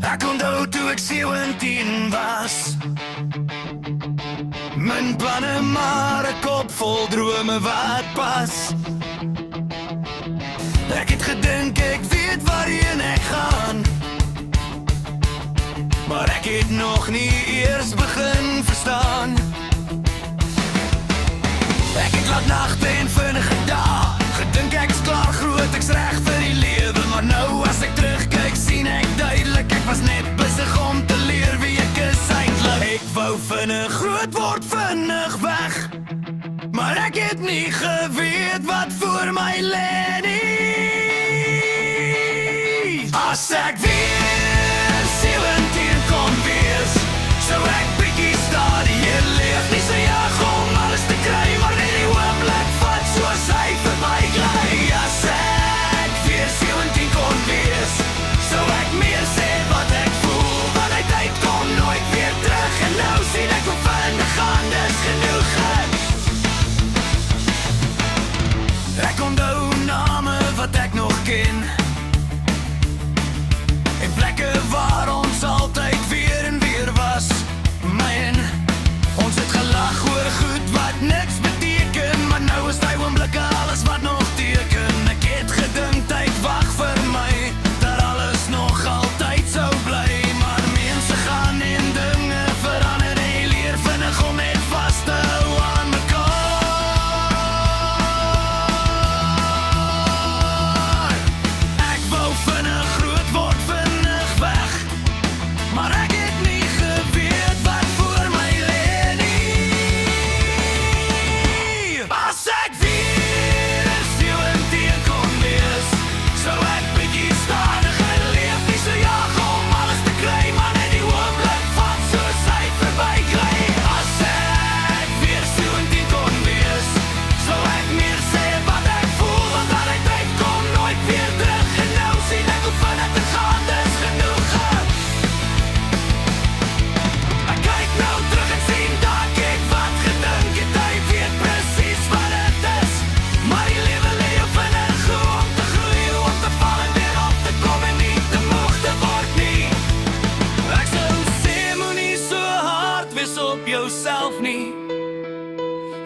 Ek onthou toe ek 17 was. Min planne maar 'n kop vol drome wat pas. Ek het gedink ek weet waarheen ek gaan, maar ek het nog nie eers begin verstaan. Ek het laat nagte en vinnige dae, gedink ek's klaar groot, ek's reg vir die lewe. Maar nou as ek terugkyk sien ek duidelik, ek was net besig om te leer wie ek is eintlik. Ek wou vinnig groot word, vinnig weg, maar ek het nie geweet wat voor my lê nie. As ek weer 17 kon wees, sou ek bietjie stadiger leef. Nie so jag om alles te kry, maar net die oomblik vat soos hy verbygly. As ek weer 17 kon wees, sou ek meer sê wat ek voel, want die tyd kom nooit weer terug. En nou sien ek hoe vinnig gaan, dis genoeg. Ek onthou name wat ek nog ken, en plekke waar ons altyd weer en weer was. Man, ons het gelag oor goed wat niks beteken, maar nou is die oomblikke alles wat nog teken. Ek het gedink tyd wag vir my, dat alles nog altyd sou bly. Maar mense gaan en dinge verander, en jy leer vinnig om net vas te hou aan mekaar. Ek wou vinnig groot word, vinnig weg, maar ek het nie geweet wat voor my lê nie. As ek weer 17 kon wees, sou ek bietjie stadiger leef. Nie so jag om alles te kry, maar net die oomblik vat soos hy verbygly. As ek weer 17 kon wees, sou ek meer sê wat ek voel, want daai tyd kom nooit weer terug. En nou sien ek hoe vinnig dit gaan, dis genoeg. Ek kyk nou terug en sien dat ek wat gedink het, hy weet presies wat het is. Maar die lewe lê jou vinnig om te groei, om te val en weer op te kom en nie te moeg te word nie. Ek sou sê moenie so hard wees op jouself nie.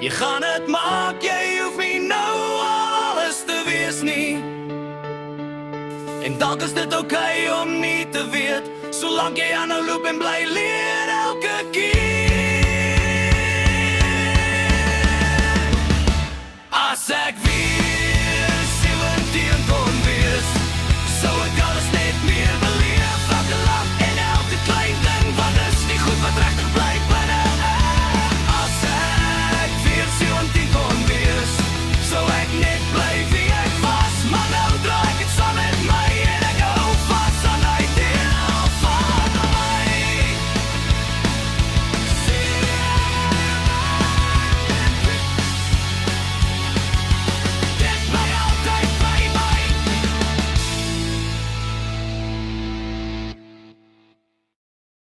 Jy gaan het maak, jy hoef nie nou alles te wees nie. En dalk is dit oké om nie te weet, solank jy aanhou loop en bly leer elke keer.